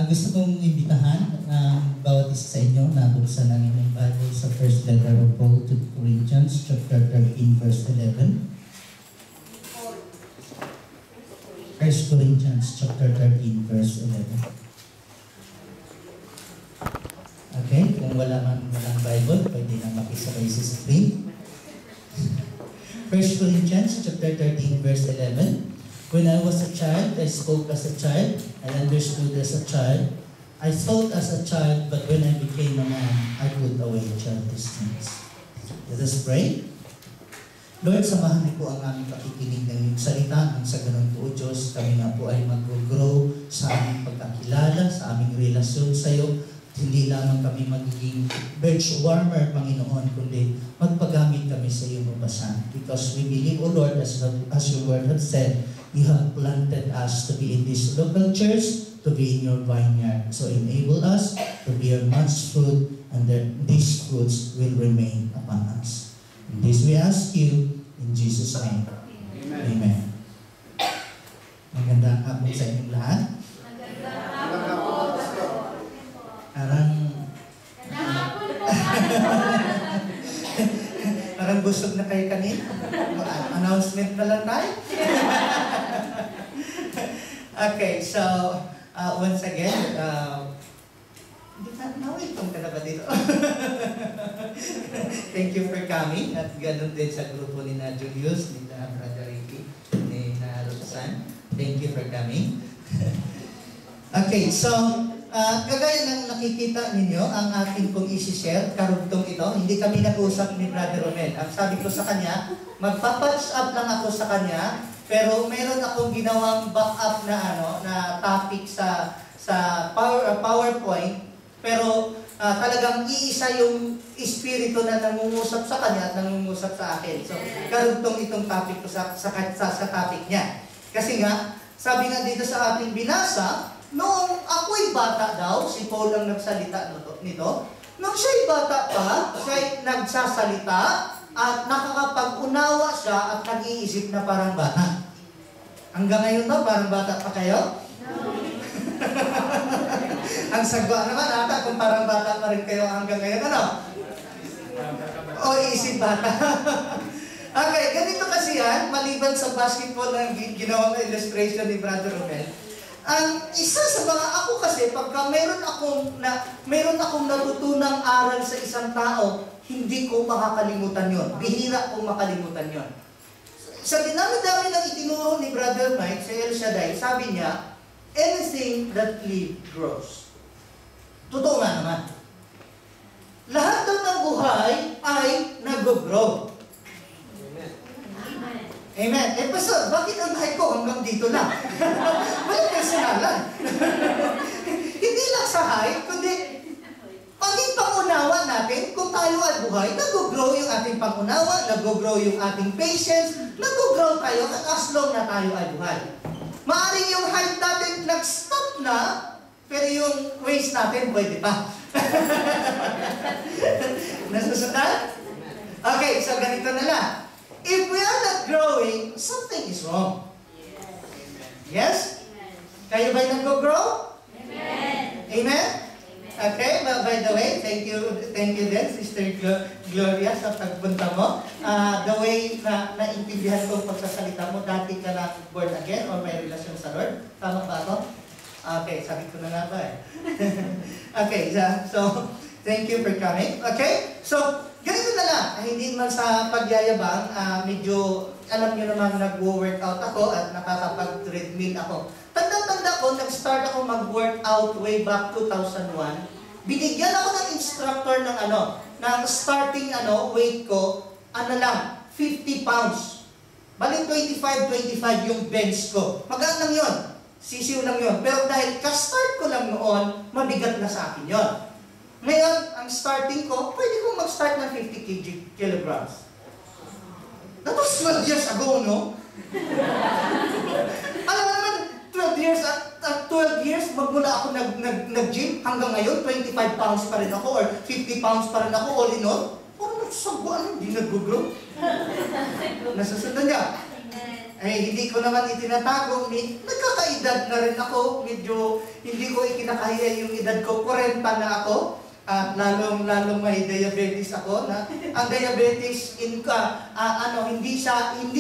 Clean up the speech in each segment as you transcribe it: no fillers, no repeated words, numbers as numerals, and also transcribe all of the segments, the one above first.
Gusto kong imbitahan bawat isa sa inyo na buksan ng inyong Bible sa first letter of Paul to Corinthians, chapter 13, verse 11. 1 Corinthians, chapter 13, verse 11. Okay, kung walang Bible, pwede na makisabay sa screen. 1 Corinthians, chapter 13, verse 11. When I was a child, I spoke as a child, I understood as a child, I thought as a child, but when I became a man, I put away childish things. Let us pray. Lord, samahan niyo po ang aming pakikinig ng iyong salita, ang sa ganun po, Diyos, kami nga po ay mag-grow sa aming pagkakilala, sa aming relasyon sa iyo. Hindi lamang kami magiging bench warmer, Panginoon, kundi magpagamit kami sa iyong mabasan. Because we believe, O Lord, as your word has said, you have planted us to be in this local church, to be in your vineyard. So enable us to bear much fruit, and that these fruits will remain upon us. In this we ask you, in Jesus' name. Amen. Amen. Magandang hapon sa inyong lahat. Parang busog na kayo kanina. Announcement na lang tayo. Okay, so once again, na-welcome ka na ba dito? Thank you for coming. At ganun din sa grupo ni na Julius, ni na Brother Ricky, ni na Roxanne. Thank you for coming. Okay, so kagaya ng nakikita ninyo, ang ating pong isi-share, karugtong ito, hindi kami nag-usap ni Brother Romel. Ang sabi ko sa kanya, magpa-patch up lang ako sa kanya, pero meron akong ginawang back-up na topic sa PowerPoint, pero talagang iisa yung espiritu na nangungusap sa kanya at nangungusap sa akin. So, karugtong itong topic ko sa topic niya. Kasi nga, sabi nga dito sa ating binasa, noong ako'y bata daw, si Paul ang nagsalita nito, nung siya'y bata pa, siya'y nagsasalita at nakakapag-unawa siya at nag-iisip na parang bata. Hanggang ngayon daw, parang bata pa kayo? No. Ang sagwa naman ata kung parang bata pa rin kayo hanggang ngayon, ano? O iisip bata. Okay, ganito kasi yan, maliban sa basketball na ginawang illustration ni Brother Romel. Ang isa sa mga ako kasi, pagka meron akong natutunang aral sa isang tao, hindi ko makakalimutan yon. Bihira kong makalimutan yon. Sa dinami-dami ng itinuro ni Brother Mike sa El Shaddai, sabi niya, anything that lives grows. Totoo nga naman. Lahat ng buhay ay nag-grow. Amen. Eh, Pastor, bakit ang height ko hanggang dito lang? Walang personalan. Hindi lang sa height, kundi paging pangunawa natin, kung tayo ay buhay, nag-grow yung ating pangunawa, nag-grow yung ating patience, nag-grow tayo as long na tayo ay buhay. Maaring yung height natin nag-stop na, pero yung waist natin pwede pa. Nasusunod? Okay, so ganito na lang. If we are not growing, something is wrong. Yes? Kayo ba'y nag-grow? Amen. Amen? Okay, by the way, thank you din, Sister Gloria, sa pagpunta mo. The way na naintindihan ko pagsasalita mo, dati ka na born again or may relasyon sa Lord. Tama ba ako? Okay, sabi ko na nga ba eh. Okay, so thank you for coming. Okay, so ganito na lang, hindi man sa pagyayabang, medyo, alam nyo naman, nag-workout ako at nakakapag-treadmill ako. Tanda-tanda ko, nag-start ako mag-workout way back 2001. Binigyan ako ng instructor ng starting weight ko, lang, 50 pounds. Balik 25 yung bench ko. Magaan lang yun. Sisiw lang yun. Pero dahil ka-start ko lang noon, mabigat na sa akin yun. Ngayon, ang starting ko, pwede kong mag-start ng 50 kilograms. That was 12 years ago, no? Alam mo naman, 12 years, magmula ako nag-gym, hanggang ngayon, 25 pounds pa rin ako, or 50 pounds pa rin ako, all in all. Parang nagsagwa, hindi nag-grow. Nasusunod niya. Eh, hindi ko naman itinatago, nagkakaedad na rin ako, medyo hindi ko ikinakahiya yung edad ko, 40 na ako, at lalong may diabetes ako, na ang diabetes, hindi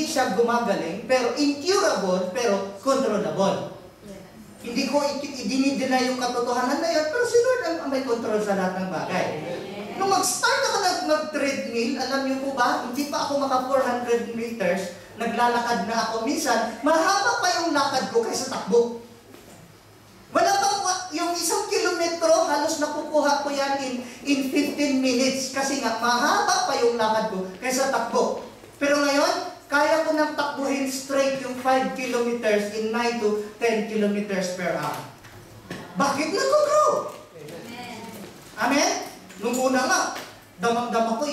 siya gumagaling, pero incurable, pero controllable. Hindi ko idinidina yung katotohanan na yan, pero si Lord ang may control sa lahat ng bagay. Nung mag-start ako mag-treadmill, alam niyo po ba, hindi pa ako maka 400 meters, naglalakad na ako. Minsan, mahaba pa yung lakad ko kaysa takbo. Wala bang yung 1 kilometro, halos nakukuha ko yan in 15 minutes. Kasi nga, mahaba pa yung lakad ko kaysa takbo. Pero ngayon, kaya ko nang takbuhin straight yung 5 kilometers in 9 to 10 kilometers per hour. Bakit nag-grow? Amen? Nung una nga, damang-dama ko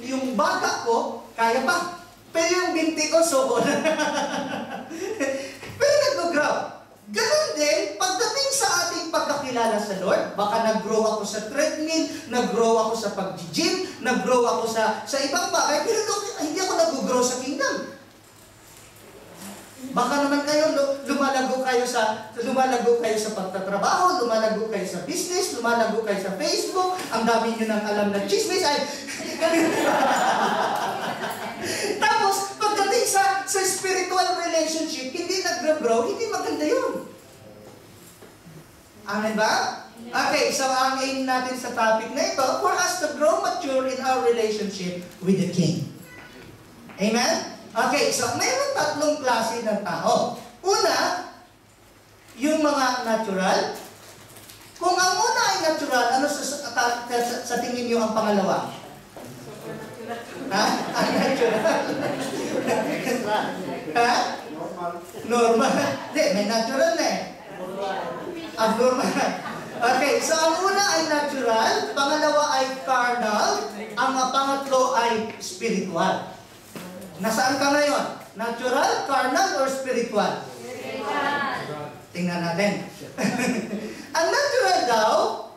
yung baga ko, kaya pa. Pero yung binti ko, suko na. Pero nag-grow. Ganon din, pagdating sa ating pagkakilala sa Lord, baka nag-grow ako sa treadmill, nag-grow ako sa pag-gym, nag-grow ako sa ibang bagay, pero hindi ako nag-grow sa kingdom. Baka naman kayo, lumalago kayo sa pagtatrabaho, lumalago kayo sa business, lumalago kayo sa Facebook, ang dami nyo nang alam na chismis, ay... Tapos, pagdating sa spiritual relationship, hindi nag-grow, hindi maganda yun. Amen ba? Okay, so ang aim natin sa topic na ito, for us to grow mature in our relationship with the King. Amen? Okay, so mayroon 3 klase ng tao. Una, yung mga natural. Kung ang una ay natural, ano sa tingin niyo ang pangalawa? Ha? Ang natural. Ha? Normal. Hindi, may natural na eh. Abnormal. Okay, so ang una ay natural, pangalawa ay carnal, ang pangatlo ay spiritual. Nasaan ka ngayon? Natural, carnal, or spiritual? Spiritual. Tingnan natin. Ang natural daw,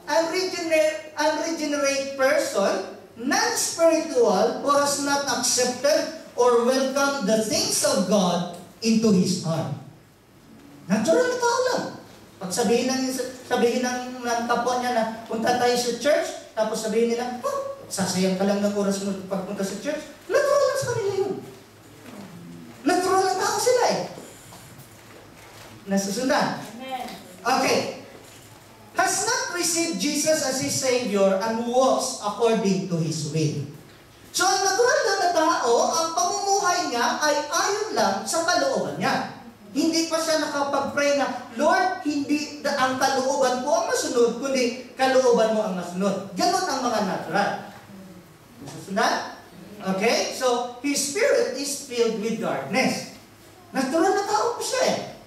unregenerate person, non-spiritual, who has not accepted or welcomed the things of God into his heart. Natural na tao lang. Pag sabihin ng kapwa niya na punta tayo sa church, tapos sabihin nila, sasayang ka lang ng oras mo pagpunta sa church, natural lang sa kanila yun. Natural na tao sila eh. Nasusundan? Okay. Has not received Jesus as his Savior and walks according to his will. So, ang natural na tao, ang pamumuhay niya ay ayon lang sa kalooban niya. Hindi pa siya nakapag-pray na, Lord, hindi ang kalooban ko ang masunod, kundi kalooban mo ang masunod. Ganon ang mga natural. Nasusundan? Okay? So, his spirit is filled with darkness. Natural na tao pa siya eh.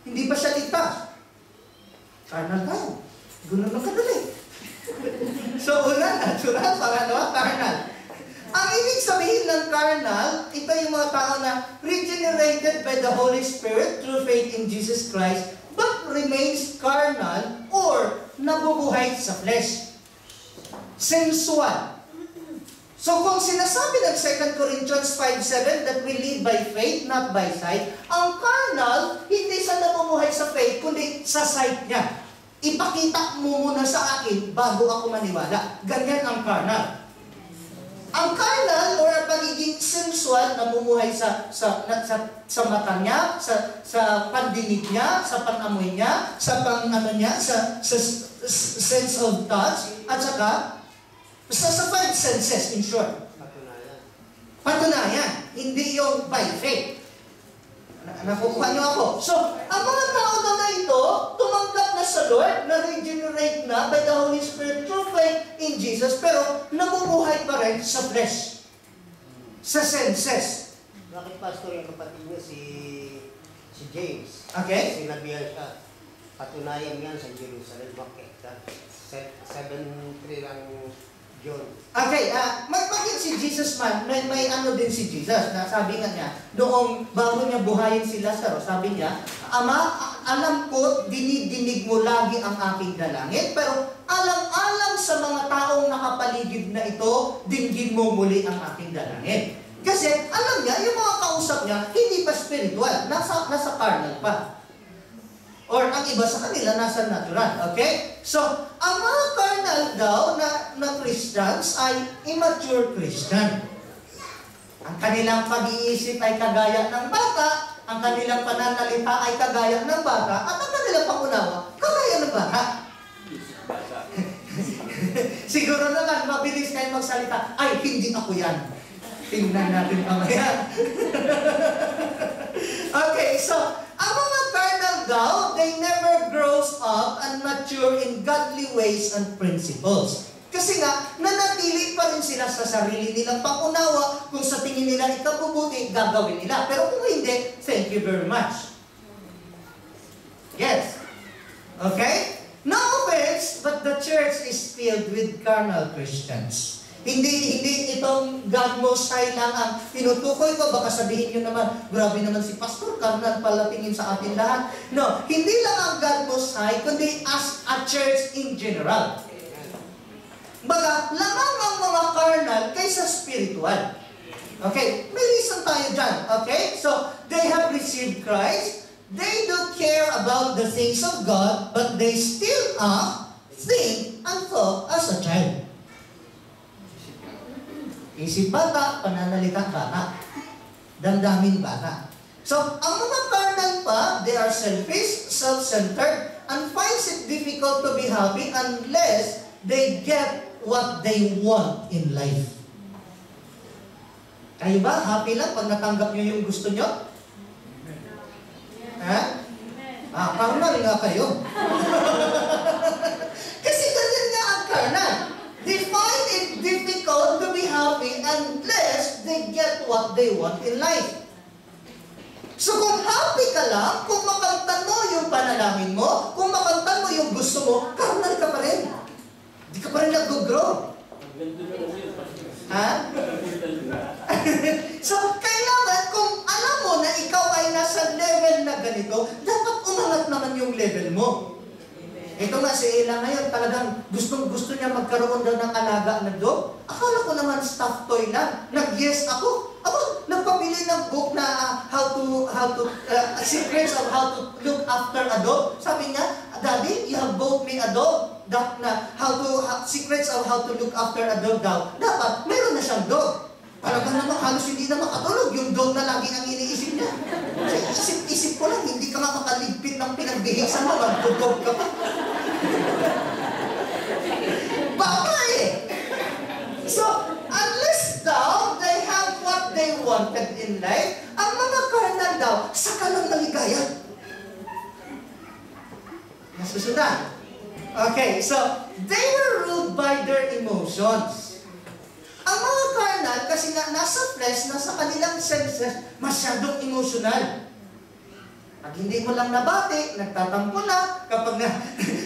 Hindi pa siya ligtas. Carnal tayo. Gusto lang kadali. So, una, natural. Pangalawa, carnal. Ang ibig sabihin ng carnal, ito yung mga tao na regenerated by the Holy Spirit through faith in Jesus Christ, but remains carnal or nabubuhay sa flesh. Sensual. So kung sinasabi ng 2 Corinthians 5:7 that we live by faith, not by sight, ang carnal, hindi sa namumuhay sa faith, kundi sa sight niya. Ipakita mo muna sa akin bago ako maniwala. Ganyan ang carnal. Ang carnal or ang pagiging sensual, namumuhay sa mata niya, sa pandinig niya, sa panamoy niya, sa sense of touch, at saka sa 5 senses, in short. Patunayan. Hindi yung by faith. Nakukuha niyo ako. So, ang mga tao na ito, tumanggap na sa Lord, na-regenerate na by the Holy Spirit through faith in Jesus, pero namumuhay pa rin sa flesh. Sa senses. Bakit pastor yung kapatid niya si James? Okay. Sinabihan siya, patunayan yan sa Jerusalem. Bakit? 7:3 lang John. Okay, bakit si Jesus man, may ano din si Jesus, na sabi nga niya, noong bago niya buhayin si Lazaro, sabi niya, Ama, alam ko, dinidinig mo lagi ang aking dalangin, pero alang-alang sa mga taong nakapaligid na ito, dinggin mo muli ang aking dalangin. Kasi alam niya, yung mga kausap niya, hindi pa spiritual, nasa carnal pa. Or ang iba sa kanila, nasa natural. Okay? So, ang mga carnal daw na Christians ay immature Christian. Ang kanilang pag-iisip ay kagaya ng bata, ang kanilang pananalita ay kagaya ng bata, at ang kanilang pangunawa, kagaya ng bata. Siguro naman, mabilis kayo magsalita, ay, hindi ako yan. Tingnan natin mamaya. Okay, so, ang mga carnal daw, they never grows up and mature in godly ways and principles. Kasi nga, nanatili pa rin sila sa sarili nilang pangunawa. Kung sa tingin nila ikabubuti, gagawin nila. Pero kung hindi, thank you very much. Yes. Okay? No offense, but the church is filled with carnal Christians. Hindi itong God Most High lang ang tinutukoy ko. Baka sabihin nyo naman, grabe naman si Pastor, carnal pala tingin sa atin lahat. No, hindi lang ang God Most High, kundi as a church in general. Baga, lamang ang mga carnal kaysa spiritual. Okay, may reason tayo dyan. Okay, so they have received Christ. They do care about the things of God, but they still think and thought as a child. Isip bata, pananalita bata. Damdamin bata. So, ang mga carnal pa, they are selfish, self-centered, and finds it difficult to be happy unless they get what they want in life. Kayo ba, happy lang pag natanggap nyo yung gusto nyo? Ha? Carnal nga kayo. Kasi ganyan nga ang carnal. They find it difficult to be happy unless they get what they want in life. So kung happy ka lang, kung makamtan mo yung panalangin mo, kung makamtan mo yung gusto mo, carnal ka pa rin. Hindi ka pa rin nag-grow. Ha? So, kailangan kung alam mo na ikaw ay nasa level na ganito, dapat umangat naman yung level mo. Ito nga si Ella ngayon, talagang gustong-gusto niya magkaroon daw ng alaga na dog. Akala ko naman stuffed toy lang. Nag-yes ako. Nagpabili ng book na secrets of how to look after a dog. Sabi niya, Daddy, you have bought me a dog. Secrets of how to look after a dog daw. Dapat, meron na siyang dog. Talagang naman halos hindi na makatulog. Yung dog na lagi ang iniisip niya. Isip-isip ko lang, hindi ka nga makaligpit ng pinagbihisan mo. Magdudog ka pa. Baka eh. So, unless daw they have what they wanted in life, ang mga carnal daw, saka lang naligaya. Nasusunod. Okay, so, they were ruled by their emotions. Ang mga carnal, kasi nga nasa flesh, nasa kanilang senses, masyadong emotional. Pag hindi mo lang nabati, nagtatampo na. Kapag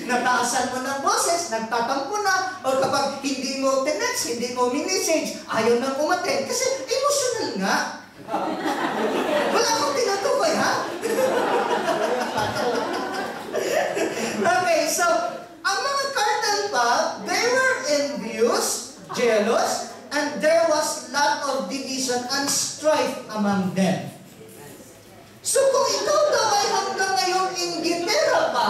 nataasan mo ng boses, nagtatampo na. O kapag hindi mo tinext, hindi mo minessage, ayaw nang umaten. Kasi emotional nga. Wala akong tinutukoy, ha? Okay, so, ang mga carnal pa, they were envious, jealous, and there was lot of division and strife among them. So kung ikaw daw ay hanggang ngayon inggitera pa,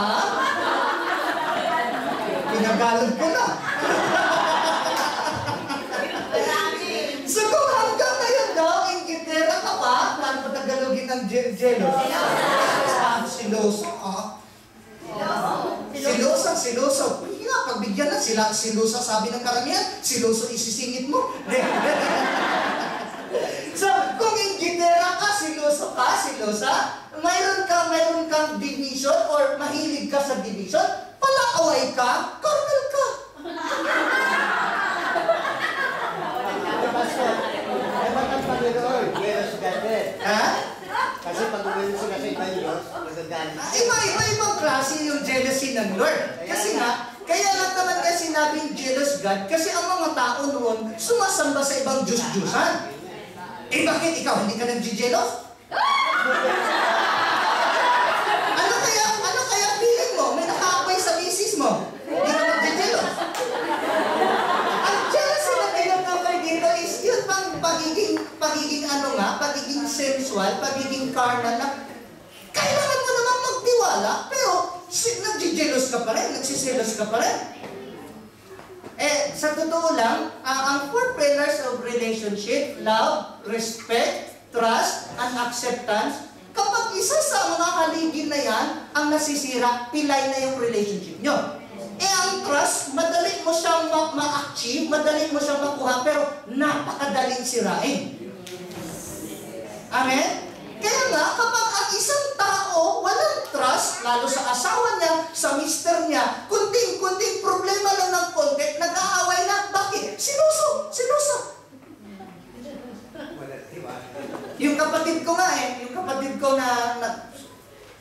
pinagalog ko na. So kung hanggang ngayon daw inggitera ka pa, paano ba tagalogin ng jealous? Siloso, Siloso. Hindi nga, pagbigyan na sila, siloso, sabi ng karamihan, siloso isisingit mo. So, kung inggitera ka, silosa, mayroon kang division or mahilig ka sa division, palaaway ka, carnal ka. Ha? Kasi pag umayon sila sa ibang Diyos, magagalit. Iba-ibang klase yung jealousy ng Lord. Kasi nga, kaya lang naman nga sinabing jealous God, kasi ang mga tao noon, sumasamba sa ibang Diyos-Diyusan. Eh bakit ikaw, hindi ka nag-jealous? Ano kaya feeling mo? May nakaabay sa misis mo. Hindi ka nag-jealous. Ang jealousy na tinatawag dito is yun bang pagiging nagjijelos ka pa rin, nagsisilos ka pa rin. Sa totoo lang, ang 4 pillars of relationship, love, respect, trust, and acceptance, kapag isa sa mga haligi na yan ang nasisira, pilay na yung relationship nyo. Ang trust, madali mo siyang ma-achieve, madali mo siyang makuha, pero napakadaling sirain. Amen? Kaya nga, kapag ang isang tao walang trust, lalo sa asawa niya, sa mister niya, kunting problema lang ng konti, nag-aaway na. Bakit? Sinuso! Yung kapatid ko nga yung kapatid ko na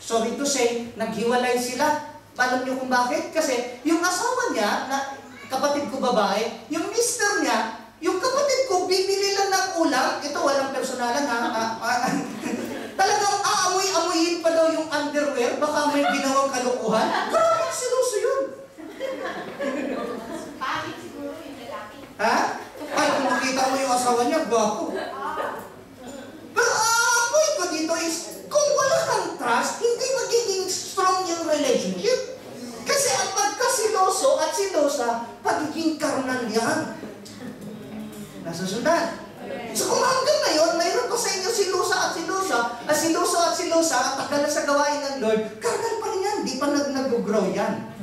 sorry to say, naghiwalay sila. Alam niyo kung bakit? Kasi yung asawa niya, kapatid ko babae, yung mister niya, yung kapatid ko, bibili lang ng ulam, ito walang personalan talagang aamoy-amoyin pa daw yung underwear, baka may ginawang kalukuhan. Grabe, sinuso yun. Pangit siguro yung lalaki. Ha? Ay, kung makita mo yung asawa niya, gwapo. Pero aamoy ko dito is, kung wala kang trust, hindi magiging strong yung relationship. Kasi ang pagkasiloso at silosa, pagiging karnal yan. Nasusundan. So kung hanggang ngayon, mayroon pa sa inyo silusa at tagal na sa gawain ng Lord, karnal pa rin yan, di pa nag-grow yan.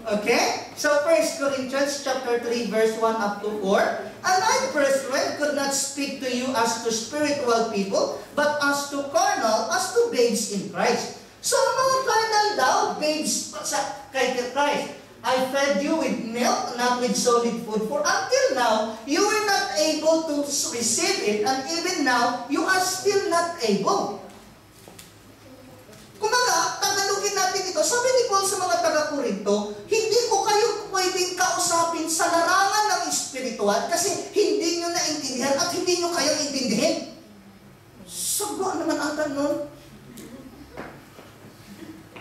Okay? So 1 Corinthians chapter 3 verse 1 up to 4. And I, brethren, could not speak to you as to spiritual people, but as to carnal, as to babes in Christ. So mga carnal daw, babes kay Christ. I fed you with milk, not with solid food. For until now, you were not able to receive it, and even now, you are still not able. Kumaga, tagalogin natin ito. Sabi ni Paul sa mga taga-Korinto, hindi ko kayo pwedeng kausapin sa larangan ng espiritual kasi hindi nyo naintindihan at hindi nyo kayo intindihin. Sagwa naman ata nun.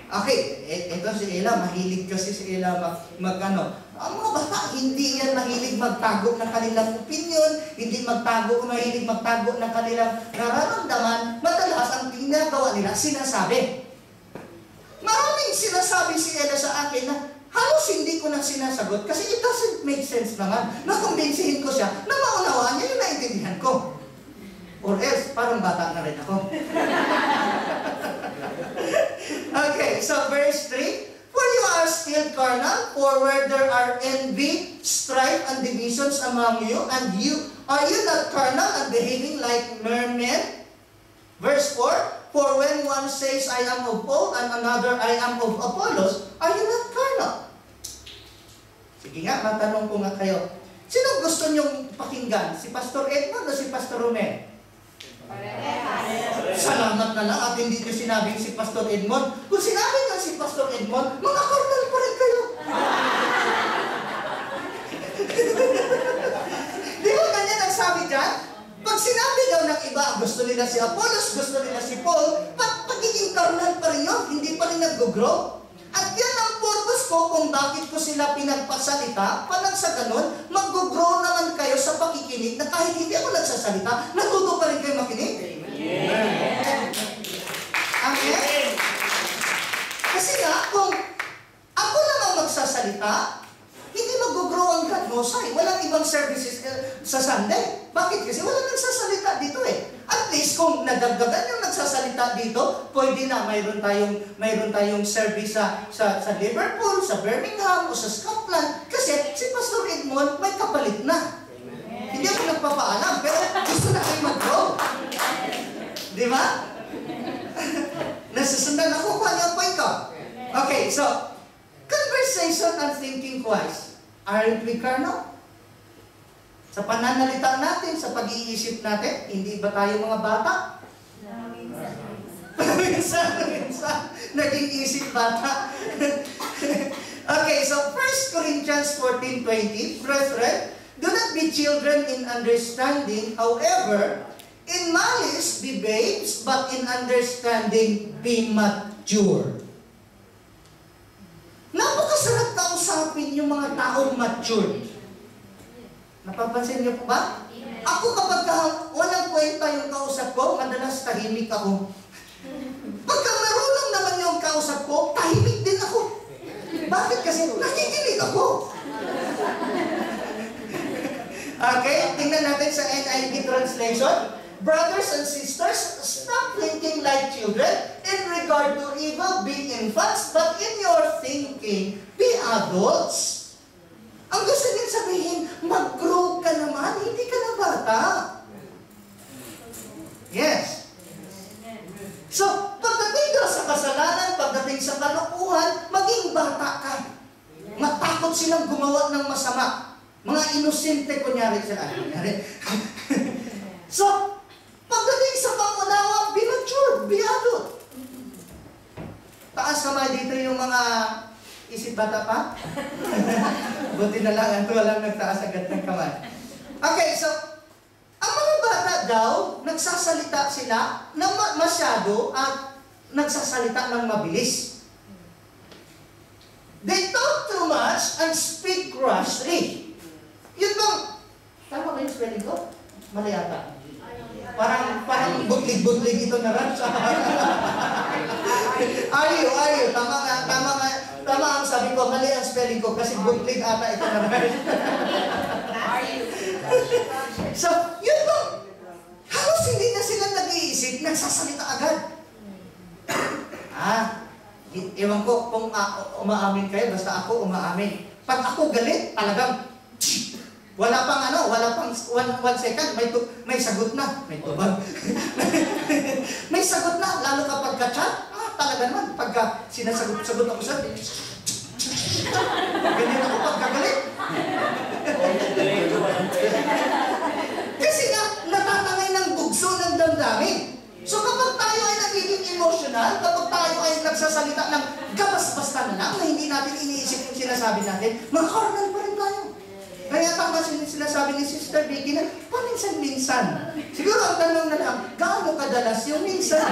Okay, ito si Ella, mahilig kasi si Ella ang mga bata, hindi yan mahilig magtago ng kanilang opinion, hindi mahilig magtago ng kanilang nararamdaman. Madalas ang ginagawa nila, sinasabi. Maraming sinasabi si Ella sa akin na halos hindi ko na sinasagot kasi it doesn't make sense naman. Nakumbinsihin ko siya na maunawaan niya yung naintindihan ko. Or else, parang bata na rin ako. Okay, so verse 3, for you are still carnal, for where there are envy, strife, and divisions among you, and are you not carnal and behaving like mere men? Verse 4, for when one says, I am of Paul, and another, I am of Apollos, are you not carnal? Sige nga, matanong ko nga kayo. Sino gusto niyong pakinggan? Si Pastor Edmond o si Pastor Romel? Salamat na lang at hindi nyo sinabing si Pastor Edmond. Kung sinabi nga si Pastor Edmond, mga carnal pa rin kayo. Di ba ganyan ang sabi dyan? Pag sinabi daw ng iba, gusto nila si Apollos, gusto nila si Paul, pagiging carnal pa rin yun, hindi pa rin nag-grow. At yan ang purpose ko kung bakit ko sila pinagpasalita, panang sa ganun, mag-grow naman kayo sa pakikinig na kahit hindi ako nagsasalita, natuto pa rin kayo makinig. Amen. Amen. Kasi nga, kung ako lang ang magsasalita, hindi mag-grow ang Gadnosay. Walang ibang services sa Sunday. Bakit? Kasi walang nagsasalita dito eh. At least kung nadagdagan yung nagsasalita dito, pwede na mayroon tayong service sa Liverpool, sa Birmingham, o sa Scotland. Kasi si Pastor Edmond may kapalit na. Amen. Hindi ako nagpapaalam, pero gusto na kayo mag-grow. Di ba? Nasusundan ako kung ano ang point ko. Okay, so, conversation and thinking twice. Aren't we carnal? Sa pananalita natin, sa pag-iisip natin, hindi ba tayo mga bata? Minsan. Naging isip bata. Okay, so 1 Corinthians 14:20, brethren, do not be children in understanding, however, in malice be babes, but in understanding be mature. Napakasarap kausapin yung mga taong mature. Napapansin niyo po ba? Ako kapag walang kwenta yung kausap ko, madalas tahimik ako. Pagka marunong naman yung kausap ko, tahimik Bakit? Kasi nakikinig ako. Okay, tingnan natin sa NIV translation. Brothers and sisters, stop thinking like children. In regard to evil, be infants, but in your thinking, be adults. Ang gusto niya sabihin, mag-grow ka naman, hindi ka na bata. Yes. So, pagdating daw sa kasalanan, pagdating sa kalokohan, maging bata ka. Matakot silang gumawa ng masama. Mga inosente, kunyari sila. So, pagdating sa pangunawa, be mature, be adult. Taas kamay dito yung mga isip bata pa. Buti na lang, ito walang nagtaas agad ng kamay. Okay, so, ang mga bata daw, nagsasalita sila ng masyado at nagsasalita ng mabilis. They talk too much and speak rashly. Yun bang, tama ba yung spelling ko? Mali yata. Parang butlig-butlig ito na rin. Ayo, tama ang sabi ko, mali ang spelling ko kasi butlig ata ito na rin. So, yun ba? Halos hindi na sila nag-iisip, nagsasalita agad. Ewan ko kung umaamin kayo, basta ako umaamin. Pag ako galit, talagang wala pang 1 second, may sagot na, may tubag. May sagot na, lalo kapag ka-chat, talaga naman, pagka sinasagot ako sa ganyan ako pagkagalit. Kasi nga, natatangay ng bugso ng damdamin. So kapag tayo ay nagiging emotional, kapag tayo ay nagsasalita ng gabas-basta na lang, na hindi natin iniisip yung sinasabi natin, mag-carnal pa rin tayo. Kaya tama sinasabi ni Sister Vicky na paminsan-minsan. Siguro ang tanong na lang, gaano kadalas yung minsan?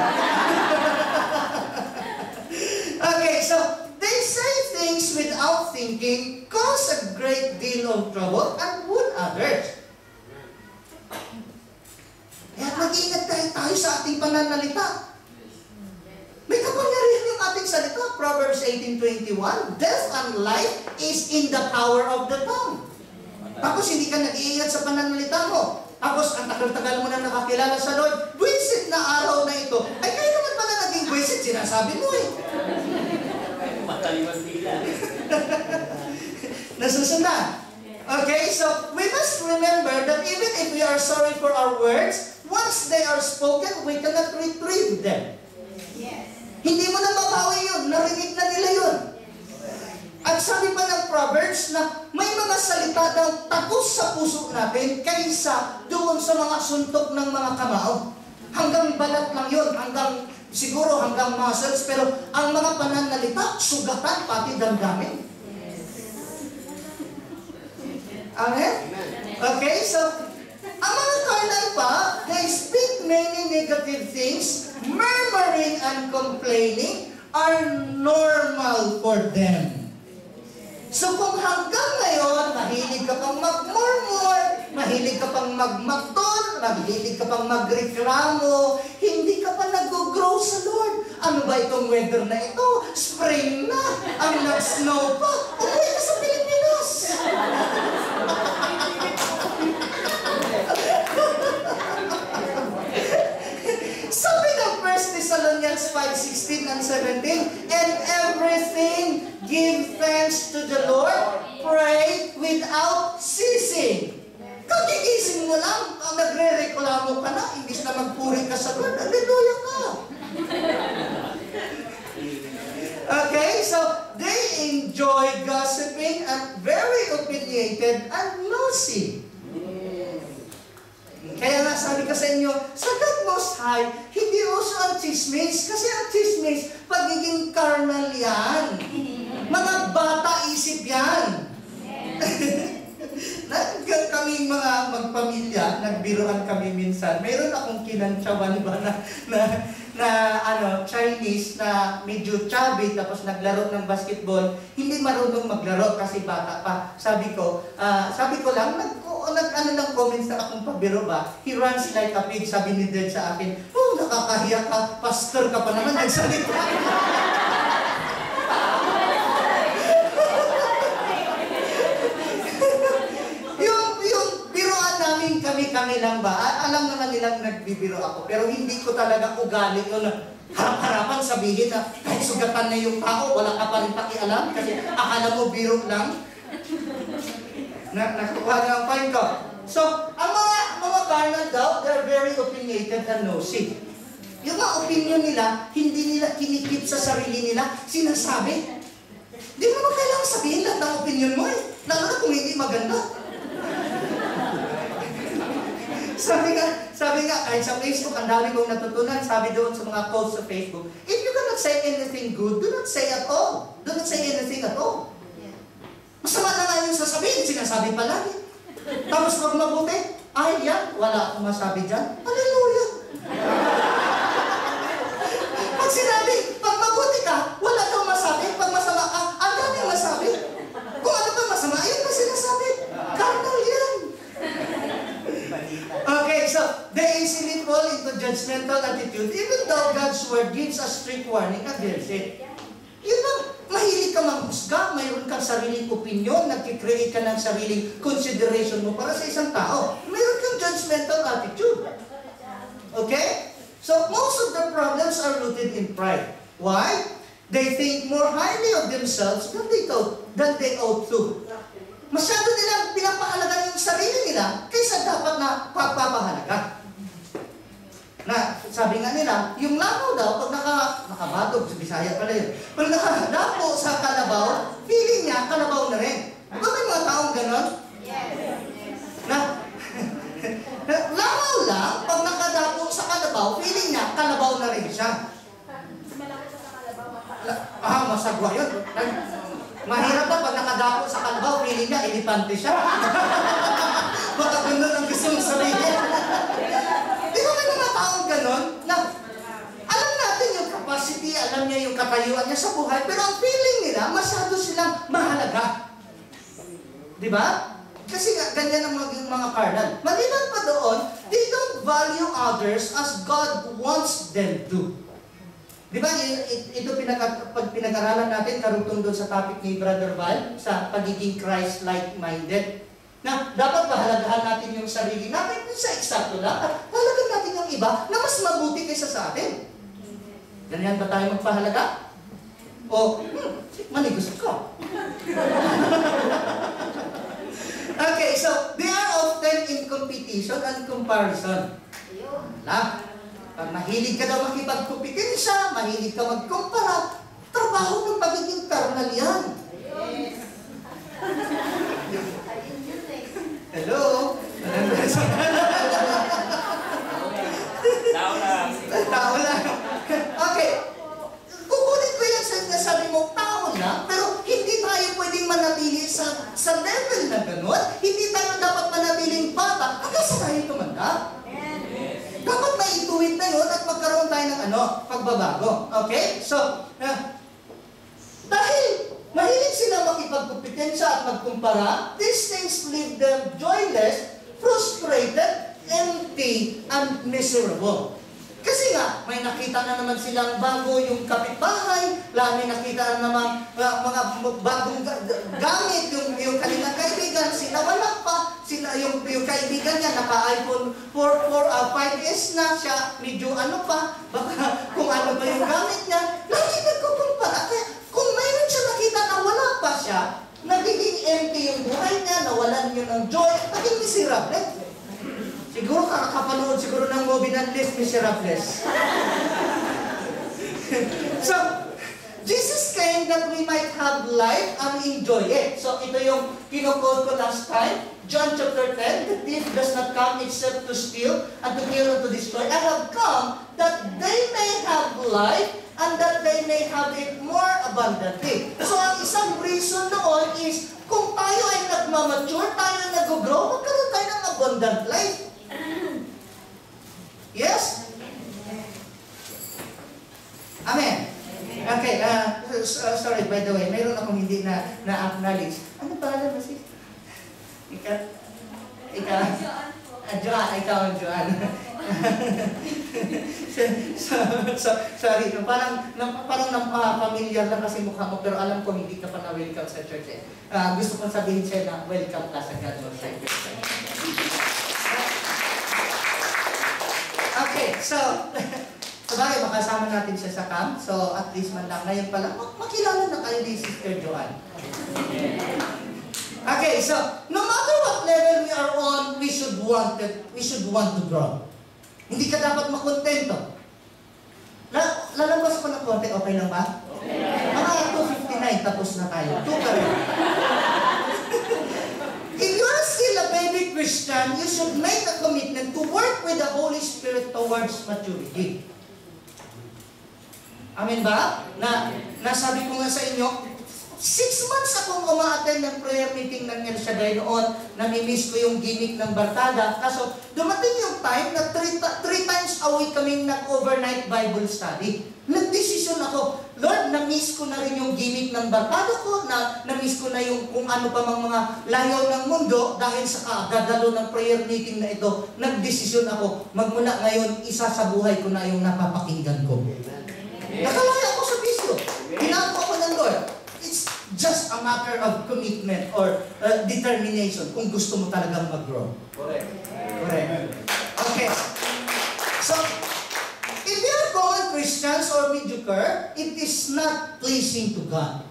Okay, so they say things without thinking, cause a great deal of trouble, and wound others. Kaya mag-ingat tayo sa ating pananalita. May kapangyarihan yung ating salita. Proverbs 18:21, death and life is in the power of the tongue. Tapos hindi ka nag-iingat sa pananalita mo. Tapos ang tagal-tagal mo na nakakilala sa Lord, buwisit na araw na ito. Ay, kayo naman pala naging buwisit, sinasabi mo eh. Mataliwan nila. Nasusunod. Okay, so we must remember that even if we are sorry for our words, once they are spoken, we cannot retrieve them. Yes. Hindi mo na mabawi yun, narinig na nila yun. At sabi pa ng Proverbs na may mga salita daw takos sa puso natin kaysa doon sa mga suntok ng mga kamao. Hanggang balat lang yun, siguro hanggang muscles, pero ang mga pananalita, sugatan, pati damdamin. Amen? Okay, so, ang mga carnal pa, they speak many negative things, murmuring and complaining are normal for them. So kung hanggang ngayon, mahilig ka pang mag-murmur, mahilig ka pang mag-makton, mahilig ka pang magreklamo, hindi ka pa nag-grow sa Lord. Ano ba itong weather na ito? Spring na, ang nag-snow pa, umuwi ka sa Pilipinas. Sabi ng 1 Thessalonians 5:16 and 17, and everything give thanks to the Lord, pray without ceasing. Kagigising mo lang, nagre-reklamo ka na, imbis na magpuri ka sa Lord, hallelujah ka. Okay, so they enjoy gossiping and very opinionated and nosy. Kaya nga sabi ko sa inyo, sa God Most High, hindi uso ang chismis. Kasi ang chismis, pagiging carnal yan. Mga bata isip yan. Kaming mga magpamilya, nagbiroan kami minsan. Mayroon akong kinantsawan ba na Chinese na medyo chubby, tapos naglaro ng basketball. Hindi marunong maglaro kasi bata pa. Sabi ko lang, ng comments na akong pabiro ba, he runs like a pig, sabi ni Dad sa akin, oh, nakakahiya ka, pastor ka pa naman, nagsalita. marami lang ba? Alam naman nilang nagbibiro ako, pero hindi ko talaga ugali yun na harap-harapan sabihin na kahit sugatan na yung tao, wala ka pa rin pakialam kasi akala mo biro lang. Nakuha na ang point ko. So, ang mga carnal daw, they're very opinionated and nosy. Yung mga opinion nila, hindi nila kinikip sa sarili nila, sinasabi. Di mo naman kailangan sabihin lahat ng opinion mo eh. Lalo na kung hindi maganda. Sabi nga, kahit sa Facebook, ang dami kong natutunan, sabi doon sa mga posts sa Facebook, if you cannot say anything good, do not say at all. Do not say anything at all. Masama na nga yung sasabihin, sinasabi palagi. Tapos pag mabuti, ay yan, wala akong masabi dyan. Hallelujah! Pag sinabi, pag mabuti ka, wala kang masabi. Pag masama ka, ang dami ang masabi. Kung ano pa masama, yun pa sinasabi. Carnal yan. Okay, so they easily fall into judgmental attitude even though God's word gives a strict warning against it. Yun lang, mahilig ka manghusga, mayroon kang sariling opinion, nagkikreate ka ng sariling consideration mo para sa isang tao. Mayroon kang judgmental attitude. Okay? So most of the problems are rooted in pride. Why? They think more highly of themselves than they ought to. Masyado nilang pinapahalaga yung sarili nila kaysa dapat na papapahalaga. Na, sabi nga nila, yung langaw daw, pag nakabatog, sa Bisaya pala yun, pag nakadapo sa kalabaw, feeling niya, kalabaw na rin. Ba may mga taong ganon? Yes. Na, langaw lang, pag nakadapo sa kalabaw, feeling niya, kalabaw na rin siya. Malaki sa kalabaw. Masagwa yun. Mahirap na pag nakadapo sa kalabaw, feeling niya, elefante siya. Baka ganun ang gusto mong sabihin. Di ba may mga taong ganon? Na, alam natin yung capacity, alam niya yung katayuan niya sa buhay, pero ang feeling nila, masyado silang mahalaga. Di ba? Kasi nga, ganyan ang mga carnal. Maliban pa doon, they don't value others as God wants them to. Di ba, ito pag pinag-aralan natin, karugtong doon sa topic ni Brother Val, sa pagiging Christ-like minded, na dapat pahalagahan natin yung sarili natin sa eksakto lang, at halagahan natin yung iba na mas mabuti kaysa sa atin. Ganyan ba tayo magpahalaga? O, manigos ko. Okay, so, they are often in competition and comparison. Pag mahilig ka daw makipagkompetensya, mahilig ka magkumpara, trabaho ng pagiging carnal yan. Hello? Tao lang. Okay. Kukunin ko yan sa nasabi mo, tao lang, pero hindi tayo pwedeng manatili sa level na gano'n. Hindi tayo dapat manatiling bata hanggang sa tayo tumanda. Dapat maituwid na yun at magkaroon tayo ng pagbabago. Okay? So, dahil mahilig sila makipagkompetensya at magkumpara, these things leave them joyless, frustrated, empty, and miserable. Kasi nga, may nakita na naman silang bago yung kapitbahay, may nakita na naman mga bagong gamit, yung kanilang kaibigan, sila wala pa, sila yung kaibigan niya, naka-iPhone 5S na siya, medyo pa, baka kung ano pa yung gamit niya, lagi nagkukumpara. Kaya kung mayroon siya nakita na wala pa siya, nagiging empty yung buhay niya, nawalan niya ng joy, naging miserable. Siguro kakapanood siguro ng movie ng Les Miserables. So, Jesus came that we might have life and enjoy it. So, ito yung kino-quote ko last time. John chapter 10, the thief does not come except to steal and to kill and to destroy. I have come that they may have life and that they may have it more abundantly. So, ang isang reason noon is, kung tayo ay nagmamature, tayo ay nag-grow, magkaroon tayo ng abundant life. Yes? Amen. Okay, sorry, by the way, mayroon akong hindi na-acknowledge. Ano pangalan mo sis? Ikaw? Joan, ikaw ang Joan. Sorry, parang familiar lang kasi mukha mo, pero alam ko hindi ka pa na-welcome sa church eh. Gusto kong sabihin sa'yo na welcome ka sa God's Side. Okay, so, sabagay, makasama natin siya sa camp. So, at least man lang ngayon pala, makilala na kayo ni Sister Joanne. Okay, so, no matter what level we are on, we should want to grow. Hindi ka dapat makontento. Lalabas ko ng konti, okay lang ba? Okay. Mga 2:59, tapos na tayo. 2 pa rin. If you are still a baby Christian, you should make a commitment to work with the Holy Spirit towards maturity. Amen ba? Nasabi ko nga sa inyo, 6 months akong umaattend ng prayer meeting ng El Shaddai noon, nami-miss ko yung gimmick ng barkada. Kaso, dumating yung time na 3 times a week kaming nag-overnight Bible study. Nagdesisyon ako, Lord, na-miss ko na rin yung gimmick ng barkada ko, na-miss ko na yung kung ano pa mga layaw ng mundo dahil sa kagagalo ng prayer meeting na ito. Nagdesisyon ako, magmula ngayon, isa sa buhay ko na yung napapakinggan ko. Nakalaya ako sa bisyo. Hinako ako ng Lord. It's just a matter of commitment or determination kung gusto mo talagang mag-grow. Correct. Okay. So, if you are common Christians or mediocre, it is not pleasing to God.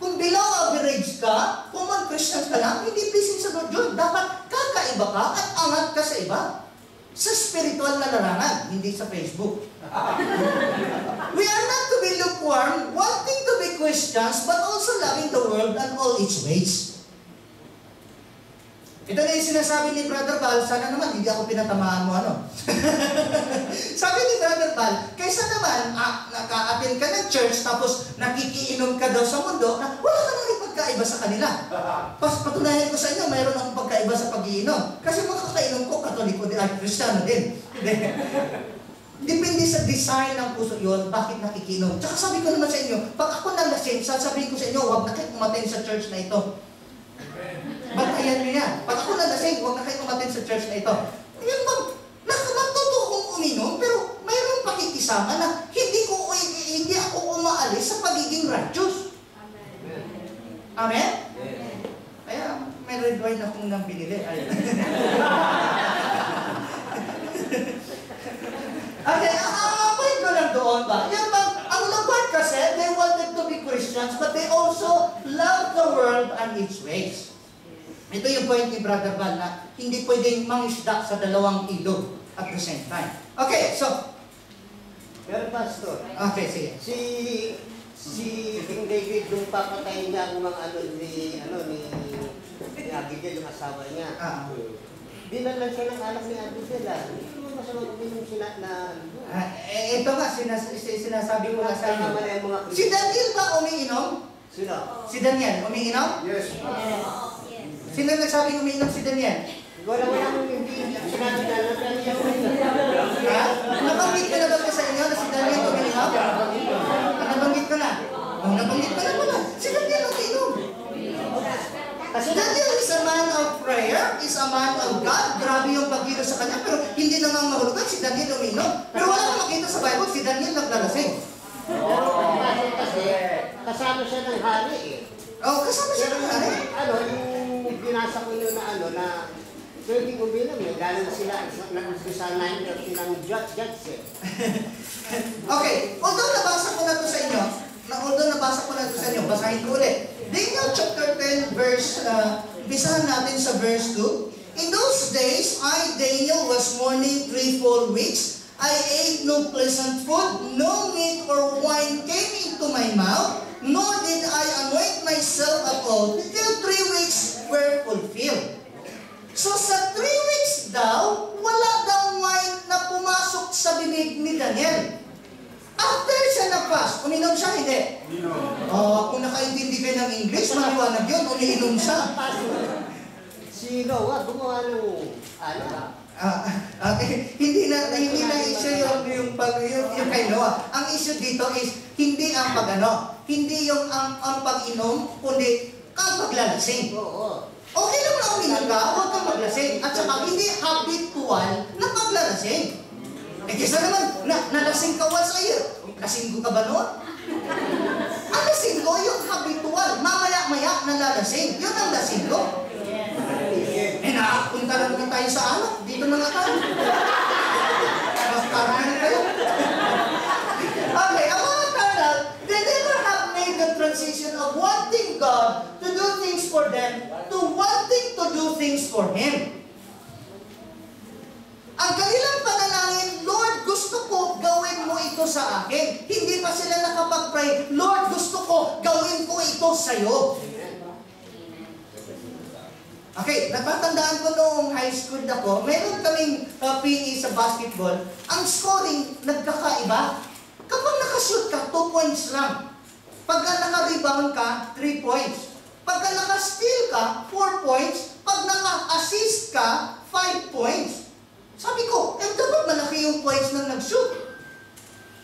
Kung below average ka, common Christians ka lang, hindi pleasing sa Lord. Dapat kakaiba ka at angat ka sa iba. Sa spiritual na larangan, hindi sa Facebook. We are not to be lukewarm, wanting to be Christians, but also loving the world and all its ways. Ito na yung sinasabi ni Brother Val, sana naman hindi ako pinatamaan mo ano. Sabi ni Brother Val, kaysa naman naka-attend ka ng church tapos nakikiinom ka daw sa mundo, na wala ka nang pagkaiba sa kanila. Patunayan ko sa inyo, mayroon akong pagkaiba sa pag-iinom. Kasi mga kakainom ko, Katoliko at Kristiyano din. Depende sa design ng puso yun, bakit nakikinom. Tsaka sabi ko naman sa inyo, pag ako nalasing, sasabihin ko sa inyo, huwag na kayo umattend sa church na ito. Bantayan nyo yan. Pag ako nalasing, huwag na kayo umattend sa church na ito. Yan bang, nakatotoo kong uminom, pero mayroong pakikisama na hindi ako umaalis sa pagiging righteous. Amen? Kaya may red wine akong nang binili. Okay, point ko lang doon ba? Yan bang, ang Lord kasi, they wanted to be Christians, but they also love the world and its ways. Ito yung point ni Brother Val na hindi pwedeng mangisda sa dalawang ilog at the same time. Okay, so. Pero Pastor. Okay, sige. Si King David, nung papatayin niya ang mga ni Abigail, yung asawa niya. Dinalan siya ng anak ni Abigail. Hindi mo masunod yung ito nga, sinasabi ko na sa inyo. Si Si Daniel ba umiinom? Sino? Si Daniel, umiinom? Yes. Sino nagsabing umiinom si Daniel? Wala hindi sinabi na niya umiinom. Ha? Nabanggit ko na ba sa inyo na si Daniel umiinom? Nabanggit ko na? Nabanggit ko na pala. Si Daniel umiinom. Kasi Daniel is a man of prayer, is a man of God. Grabe yung pagkilo sa kanya, pero hindi na nga mahulugan si Daniel umiinom. Pero wala kang makita sa Bible, si Daniel naglalasing. Kasi kasama siya ng hari eh. Oh, kasama siya ng hari? Yung binasa ko yun na pwedeng uminom eh. Lalo na sila sa 9:30 ng judge eh. Okay, although nabasa ko na ito sa inyo, basahin ko ulit. Daniel chapter 10 verse, bisahan natin sa verse 2. In those days, I, Daniel, was mourning 3 full weeks. I ate no pleasant food, no meat or wine came into my mouth, nor did I anoint myself at all, till 3 weeks were fulfilled. So sa 3 weeks daw, wala daw wine na pumasok sa bibig ni Daniel. After siya na-fast, uminom siya, hindi? Kung nakaintindi kayo ng English, maliwanag yun, umiinom siya. Si Noah, gumawa ng hindi na issue yung kay Noah. Ang issue dito is, hindi ang hindi yung ang pag-inom, kundi ang paglalasing. Okay lang na uminom ka, huwag kang maglasing. At saka, hindi habitual na paglalasing. Kesa naman, nalasing ka once a year. Lasinggo ka ba noon? Ang lasinggo, yung habitual. Mamaya-maya nalalasing. Yun ang lasinggo. Nakapunta na naman tayo sa anak. Dito na nga tayo. carnal kayo. Okay, ang mga carnal, they never have made the transition of wanting God to do things for them to wanting to do things for Him. Ang kanilang panalangin, Lord, gusto ko gawin mo ito sa akin. Hindi pa sila nakapag-pray, Lord, gusto ko gawin ko ito sa iyo. Okay, natatandaan ko noong high school ako, meron kaming PE sa basketball. Ang scoring, nagkakaiba. Kapag nakashoot ka, 2 points lang. Pagka naka-rebound ka, 3 points. Pagka naka-steal ka, 4 points. Pag naka-assist ka, 5 points. Sabi ko, dapat malaki yung points na nag-shoot.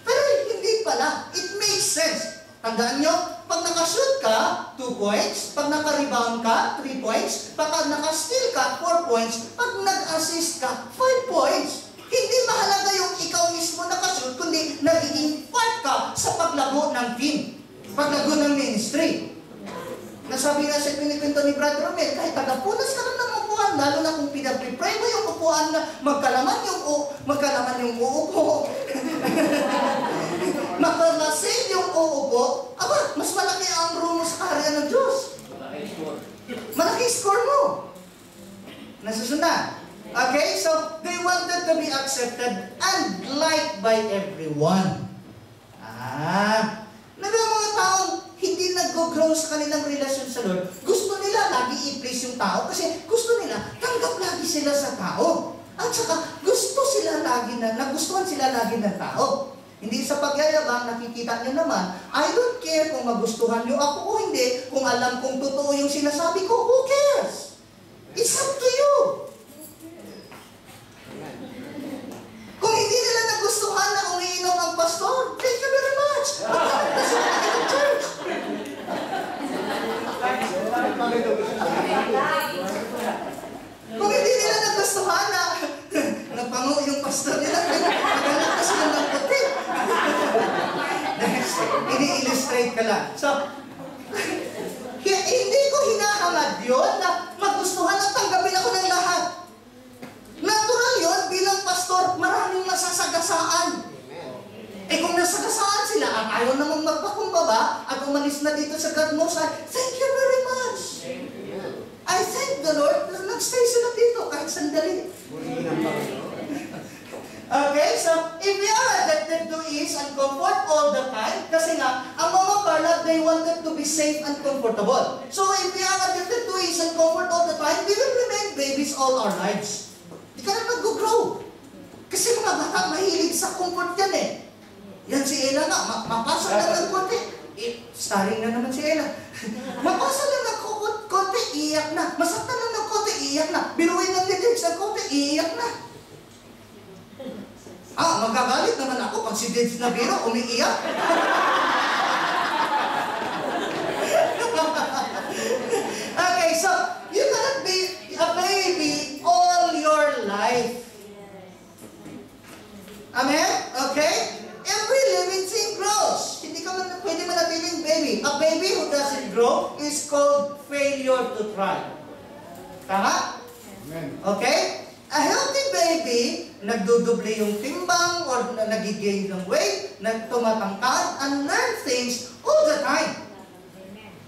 Pero hindi pala. It makes sense. Tandaan nyo, pag nakashoot ka, 2 points. Pag naka-rebound ka, 3 points. Pag naka-steal ka, 4 points. Pag nag-assist ka, 5 points. Hindi mahalaga yung ikaw mismo nakashoot, kundi nagiging part ka sa paglago ng team. Paglago ng ministry. Nasabi nga sa pinikwento ni Brother Romel, kahit tagapunas ka lang ng upuan, lalo na kung pinapre-pray mo yung upuan na magkalaman yung uupo. Makalasin yung uupo, mas malaki ang room mo sa kaharian ng Diyos. Malaki score mo. Nasusunod. Okay, so they wanted to be accepted and liked by everyone. Mga taong hindi nag-grow sa kanilang relasyon sa Lord, gusto nila lagi i-please yung tao kasi gusto nila tanggap lagi sila sa tao. At saka nagustuhan sila lagi ng tao. Hindi sa pagyayabang, nakikita niyo naman, I don't care kung magustuhan niyo ako o hindi, kung alam kong totoo yung sinasabi ko, who cares? It's up to you. Kung hindi nila nagustuhan na umiinom ang pastor, thank you very much. Church. Kung hindi nila nagustuhan na napango yung pastor nila, naghanap ka sila ng puti. Ini-illustrate ka lang. So, hindi ko hinahangad yun na magustuhan at tanggapin ako ng lahat. Natural yun, bilang pastor, maraming masasagasaan. Kung nasagasaan sila at ayaw namang magpakumbaba at umalis na dito sa God Most High, thank you very much. I thank the Lord na nagstay sila dito kahit sandali. Okay, so if we are addicted to ease and comfort all the time, kasi nga, ang mga parlad, they wanted to be safe and comfortable. So if we are addicted to ease and comfort all the time, we will remain babies all our lives. Hindi ka na mag-grow. Kasi mga bata, mahilig sa comfort yan eh. Yan si Ella nga, mapasa lang ng konti. Starring na naman si Ella. Mapasa lang ng konti, iiyak na. Masaktan lang ng konti, iiyak na. Biruin ng lyrics ng konti, iiyak na. Magagalit naman ako pag si Dids na biro, umiiyak. Okay, so, you cannot be a baby all your life. Amen? Okay? Every living thing grows. Hindi ka pwede manatiling baby. A baby who doesn't grow is called failure to try. Tama? Amen. Okay? A healthy baby, nagduduble yung timbang or nagigain ng weight, tumatangkad, and learn things all the time.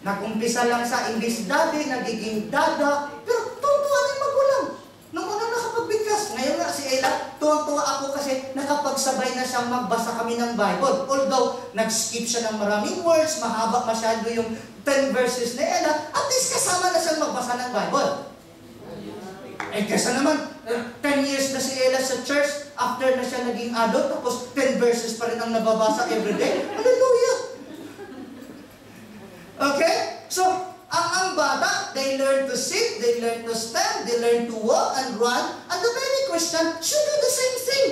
Nag-umpisa lang sa English daddy, nagiging dada, pero tuwa rin magulang. Nung una nakapagbigkas, ngayon nga si Ella, tuwang-tuwa ako kasi nakapagsabay na siyang magbasa kami ng Bible. Although, nag-skip siya ng maraming words, mahaba masyado yung 10 verses ni Ella, at least kasama na siyang magbasa ng Bible. Kasi naman, 10 years na si Ella sa church, after na siya naging adult, tapos 10 verses pa rin ang nababasa everyday. Hallelujah! Okay? So, ang bata, they learn to sit, they learn to stand, they learn to walk and run, and the baby Christian should do the same thing.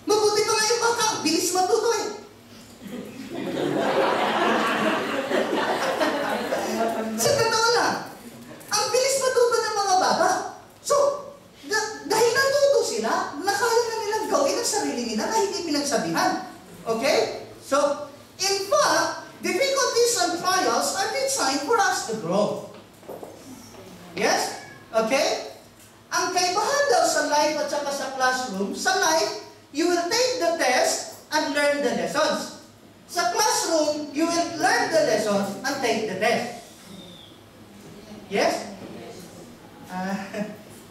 Mabuti pa nga yung bata, bilis matuto eh. Sa totoo lang, ang bilis matuto ng mga bata. So, dahil natuto sila, nakaya na nilang gawin ang sarili nila na hindi pinagsabihan. Okay? So, in fact, difficulties and trials are designed for us to grow. Yes? Okay? Ang kaibahan daw sa life at saka classroom, sa life, you will take the test and learn the lessons. Sa classroom, you will learn the lessons and take the test. Yes?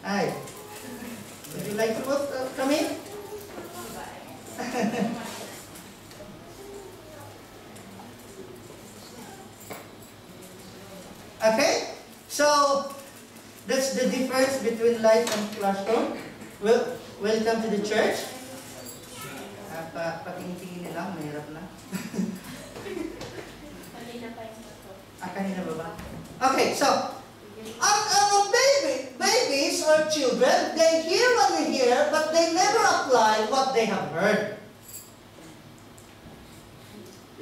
Hi. Would you like to come in? Okay? So, that's the difference between life and classroom. Welcome to the church. Patingin-tingin nila, mahirap na. Kanina ba ba? Okay, so, babies or children, they hear what they hear, but they never apply what they have heard.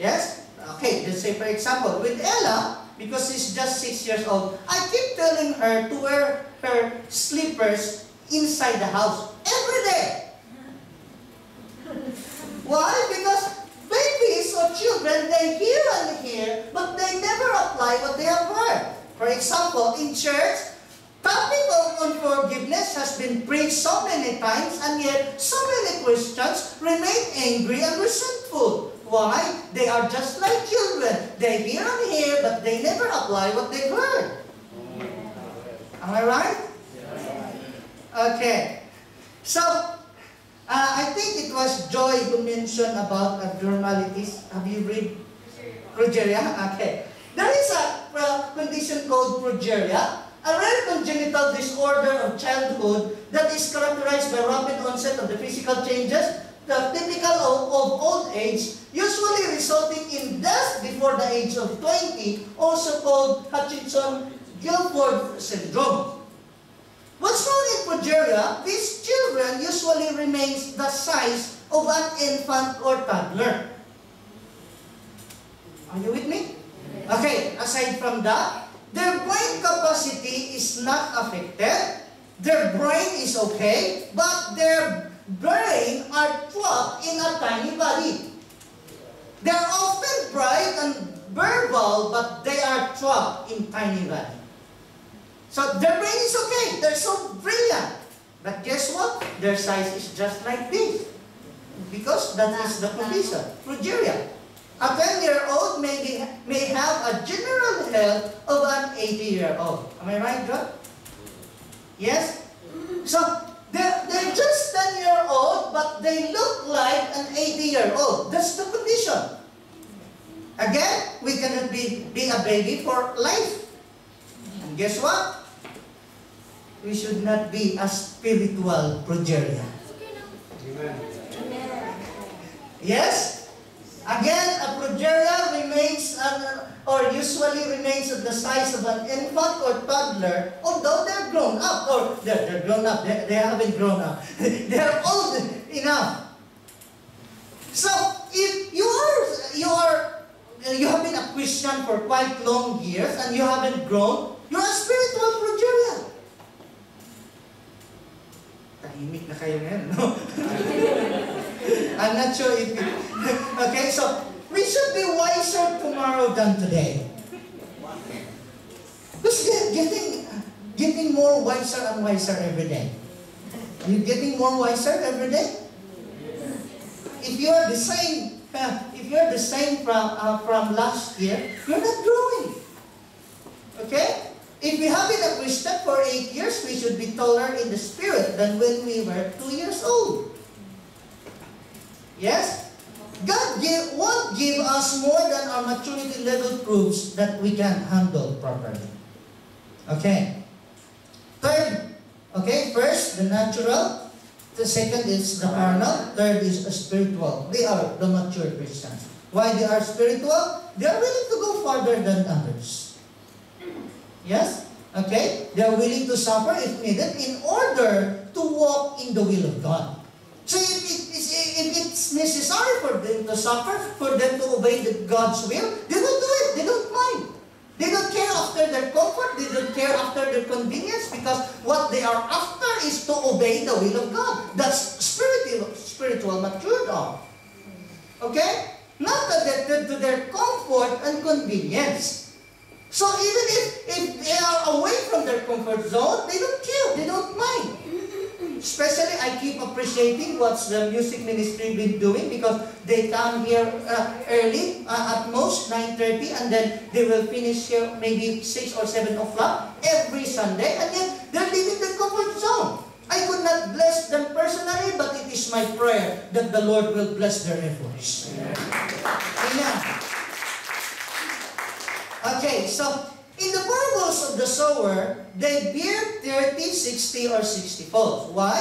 Yes? Okay, let's say for example, with Ella, because she's just 6 years old, I keep telling her to wear her slippers inside the house every day. Why? Because babies or children, they hear and hear, but they never apply what they have heard. For example, in church, topic of unforgiveness has been preached so many times, and yet so many Christians remain angry and resentful. Why? They are just like children. They hear and hear, but they never apply what they've heard. Am I right? Okay. So, I think it was Joy who mentioned about abnormalities. Have you read progeria? Okay. There is a condition called progeria, a rare congenital disorder of childhood that is characterized by rapid onset of the physical changes, the typical of old age, usually resulting in death before the age of 20, also called Hutchinson-Gilford syndrome. What's wrong in progeria? These children usually remains the size of an infant or toddler. Are you with me? Okay, aside from that, their brain capacity is not affected. Their brain is okay, but their brain are trapped in a tiny body. They are often bright and verbal, but they are trapped in tiny body. So their brain is okay. They're so brilliant. But guess what? Their size is just like this. Because that is the condition. Progeria. A 10-year-old may have a general health of an 80-year-old. Am I right, John? Yes? So, they're just 10-year-old, but they look like an 80-year-old. That's the condition. Again, we cannot be a baby for life. And guess what? We should not be a spiritual progeria. Yes? Again, a progeria remains or usually remains at the size of an infant or toddler, although they're grown up, or they're grown up, they haven't grown up. They're old enough. So, if you have been a Christian for quite long years and you haven't grown, you're a spiritual progeria. Tahimik na kayo ngayon, no? I'm not sure if it... Okay, so we should be wiser tomorrow than today. Because getting more wiser and wiser every day. Are you getting more wiser every day? If you're the same from last year, you're not growing. Okay? If we have been a Christian for 8 years, we should be taller in the spirit than when we were 2 years old. Yes? God won't give us more than our maturity level proves that we can handle properly. Okay. Third, okay, first, the natural. The second is the carnal. Third is the spiritual. They are the mature Christians. Why they are spiritual? They are willing to go farther than others. Yes? Okay? They are willing to suffer if needed in order to walk in the will of God. So if it's necessary for them to suffer, for them to obey God's will, they will do it. They don't mind. They don't care after their comfort. They don't care after their convenience, because what they are after is to obey the will of God. That's spiritual matured of. Okay? Not addicted to their comfort and convenience. So even if they are away from their comfort zone, they don't care. They don't mind. Especially, I keep appreciating what's the music ministry been doing because they come here early, at most 9:30, and then they will finish here maybe 6 or 7 o'clock every Sunday, and yet they're leaving their comfort zone. I could not bless them personally, but it is my prayer that the Lord will bless their efforts. Amen. Okay, so in the parables of the sower, they bear 30, 60, or 60 folds. Why?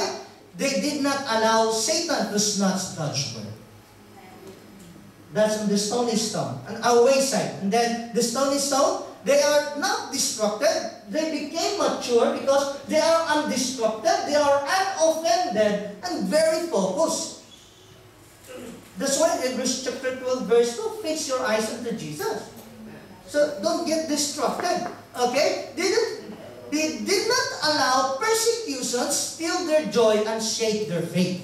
They did not allow Satan to snatch God's word. That's on the stony stone, on our wayside. And then the stony stone, they are not destructed. They became mature because they are undestructed, they are unoffended, and very focused. That's why in Hebrews chapter 12, verse 2, fix your eyes onto Jesus. So don't get distracted. Okay? They did not allow persecution steal their joy and shake their faith.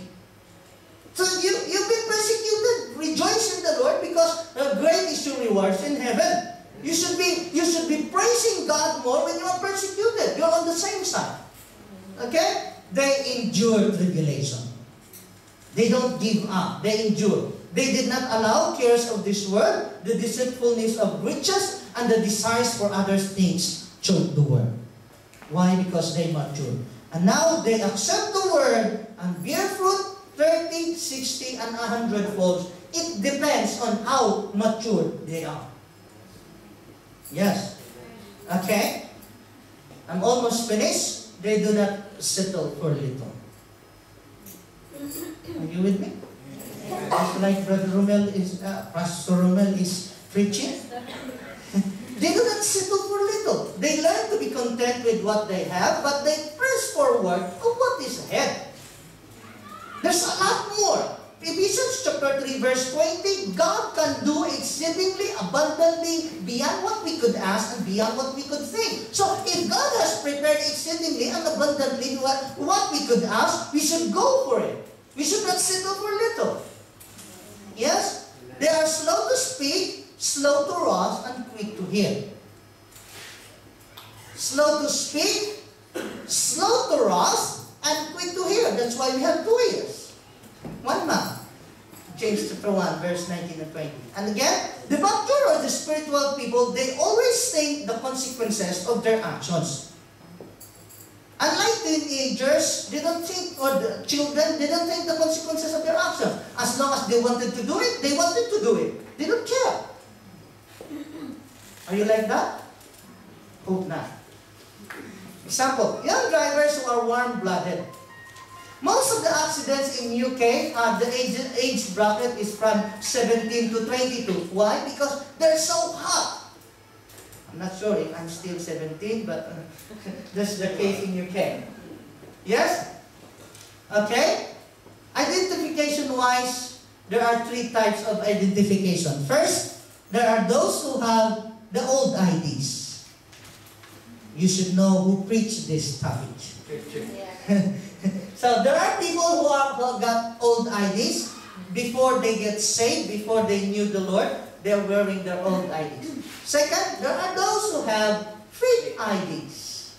So you've been persecuted. Rejoice in the Lord because great is your rewards in heaven. You should be praising God more when you are persecuted. You're on the same side. Okay? They endure tribulation. They don't give up. They endure. They did not allow cares of this world, the deceitfulness of riches, and the desires for other things choke the word. Why? Because they mature. And now they accept the word and bear fruit 30, 60, and 100 folds. It depends on how mature they are. Yes. Okay? I'm almost finished. They do not settle for little. Are you with me? Just like Pastor Romel is preaching. They do not settle for little. They learn to be content with what they have, but they press forward to what is ahead. There's a lot more. Ephesians chapter 3 verse 20, God can do exceedingly abundantly beyond what we could ask and beyond what we could think. So if God has prepared exceedingly and abundantly what we could ask, we should go for it. We should not settle for little. Yes? They are slow to speak, slow to wrath, and quick to hear. Slow to speak, slow to wrath, and quick to hear. That's why we have 2 ears. 1 mouth. James chapter 1, verse 19 and 20. And again, the mature or the spiritual people, they always think the consequences of their actions. Unlike teenagers, they don't think, or the children, they don't think the consequences of their actions. As long as they wanted to do it, they wanted to do it. They don't care. Are you like that? Hope not. Example, young drivers who are warm-blooded. Most of the accidents in UK, the age bracket is from 17 to 22. Why? Because they're so hot. I'm not sure if I'm still 17, but that's the case in UK. Yes? Okay? Identification-wise, there are 3 types of identification. First, there are those who have the old IDs. You should know who preached this topic. So there are people who got old IDs. Before they get saved, before they knew the Lord, they're wearing their old IDs. Second, there are those who have fake IDs.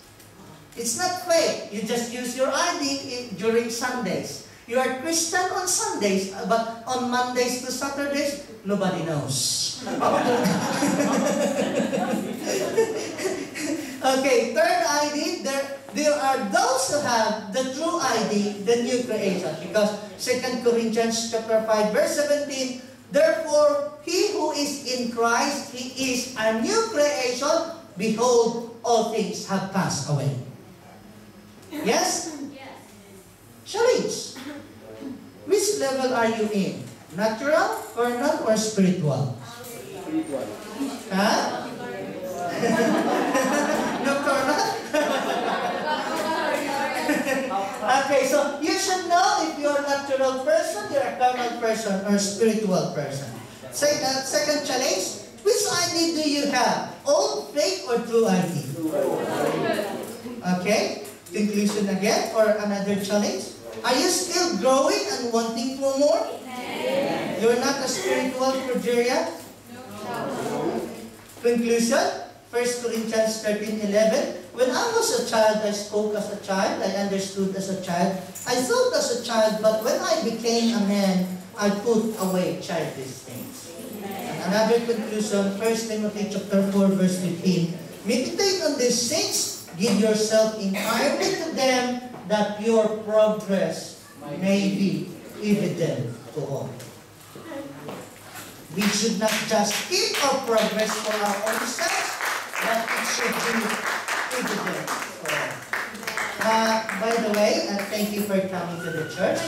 It's not fake. You just use your ID during Sundays. You are Christian on Sundays, but on Mondays to Saturdays, nobody knows. Okay, third ID, there are those who have the true ID, the new creation. Because 2 Corinthians chapter 5, verse 17, therefore, he who is in Christ, he is a new creation. Behold, all things have passed away. Yes? Yes. Challenge. Which level are you in? Natural, carnal, or spiritual? Spiritual. Huh? No carnal? Okay, so you should know if you're a natural person, you're a carnal person, or a spiritual person. Second challenge, which ID do you have? Old, fake, or true ID? Okay, conclusion again, or another challenge. Are you still growing and wanting for more? You're not a spiritual progeria? Conclusion, 1 Corinthians 13:11. When I was a child, I spoke as a child, I understood as a child, I thought as a child, but when I became a man, I put away childish things. And another conclusion, 1 Timothy chapter 4, verse 15. Meditate on these things, give yourself entirely to them, that your progress may be evident to all. We should not just keep our progress for our own selves, but it should be evident for all. By the way, thank you for coming to the church.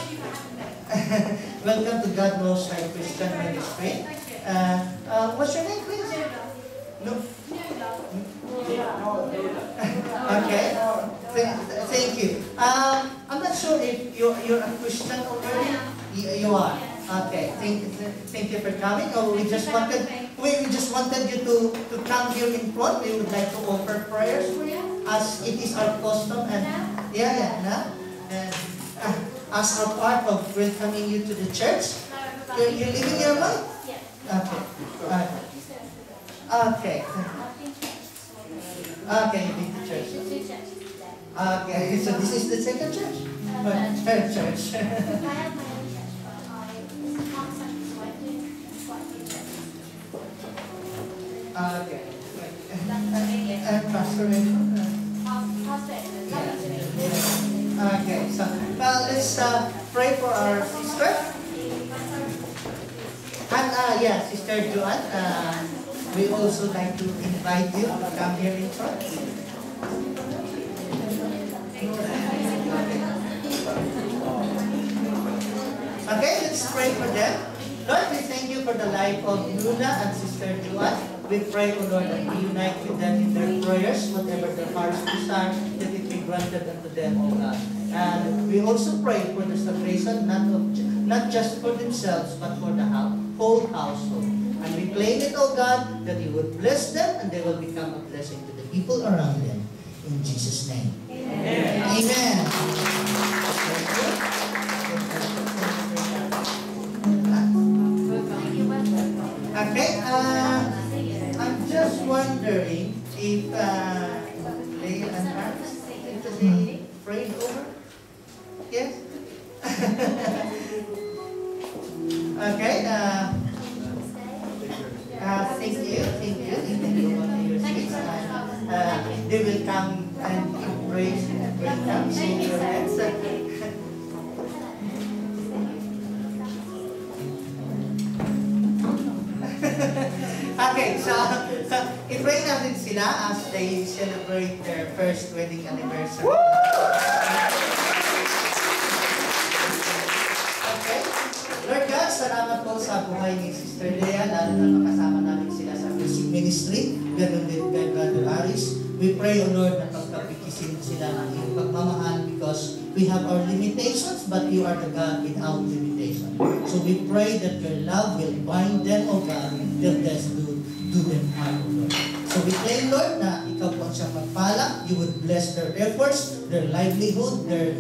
Welcome to God Most High Christian Ministry. What's your name, please? No. Okay. Thank you. I'm not sure if you're a Christian already. You are. Okay. Thank you for coming. We just wanted you to come here in front. We would like to offer prayers for you, as it is our custom, and as a part of welcoming you to the church. You're living here, right? Okay. Okay. Okay, you've been to church. Okay, so this is the second church? Third church. Okay. And Pastor Okay, so let's pray for our sister. And Sister Joanne, we also like to invite you to come here in front. Okay, let's pray for them. Lord, we thank you for the life of Luna and Sister Joanne. We pray, O Lord, that you unite with them in their prayers, whatever their hearts desire, that it be granted unto them, O God. And we also pray for the salvation, not just for themselves, but for the whole household. And we claim it, O God, that you would bless them and they will become a blessing to the people around them. In Jesus' name. Amen. Amen. Okay, I'm just wondering if Leah and Alex prayed over? Yes? Okay, thank you. They will come and embrace and welcome your hands. Okay, so i-pray natin sila as they celebrate their first wedding anniversary. Okay, Lord God, salamat po sa buhay ni Sister Leah, lalo na makasama namin sila sa music ministry, ganun din kay Brother Aris. We pray, O Lord, na pagkapikisin sila ng iyong pagmamahal, because we have our limitations, but you are the God without limitation. So we pray that your love will bind them, O God, till death do them harm, O Lord. So we pray, Lord, na ikaw po ang siyang magpala. You would bless their efforts, their livelihood, their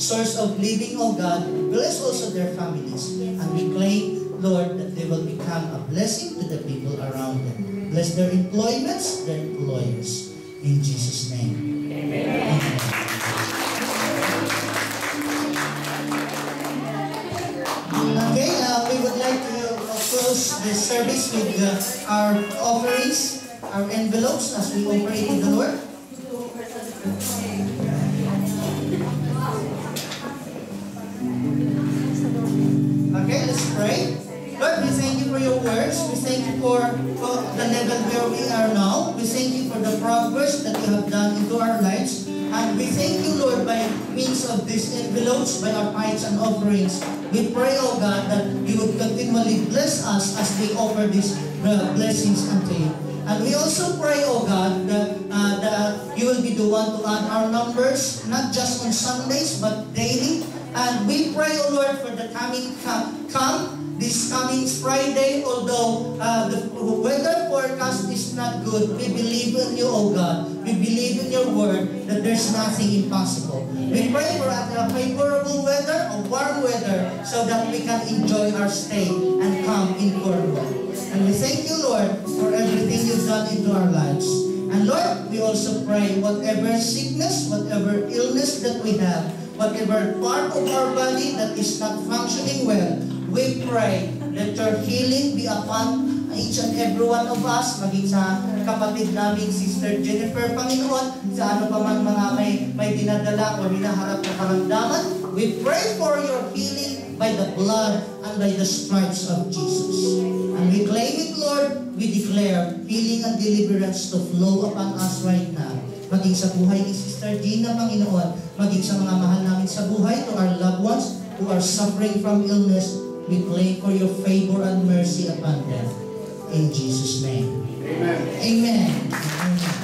source of living, O God. Bless also their families. And we claim, Lord, that they will become a blessing to the people around them. Bless their employments, their employers. In Jesus' name. Amen. Okay, we would like to close the service with our offerings, our envelopes, as we offer it to the Lord. Okay, let's pray. Lord, we thank you for your words. We thank you for the level where we are now. We thank you for the progress that you have done into our lives. And we thank you, Lord, by means of these envelopes, by our tithes and offerings. We pray, O God, that you would continually bless us as we offer these blessings unto you. And we also pray, O God, that you will be the one to add our numbers, not just on Sundays, but daily. And we pray, O Lord, for the this coming Friday, although the weather forecast is not good, we believe in you, O God. We believe in your word that there's nothing impossible. We pray for a favorable weather, a warm weather, so that we can enjoy our stay and come in Cornwall. And we thank you, Lord, for everything you've done into our lives. And Lord, we also pray whatever sickness, whatever illness that we have, whatever part of our body that is not functioning well, we pray that your healing be upon each and every one of us, maging sa kapatid namin, Sister Jennifer, Panginoon, sa ano pa man mga may dinadala o hinaharap na karamdaman, we pray for your healing by the blood and by the stripes of Jesus. And we claim it, Lord, we declare healing and deliverance to flow upon us right now. Maging sa buhay ni Sister Gina, Panginoon, maging sa mga mahal namin sa buhay, to our loved ones who are suffering from illness, we claim for your favor and mercy upon them. In Jesus' name. Amen. Amen. Amen.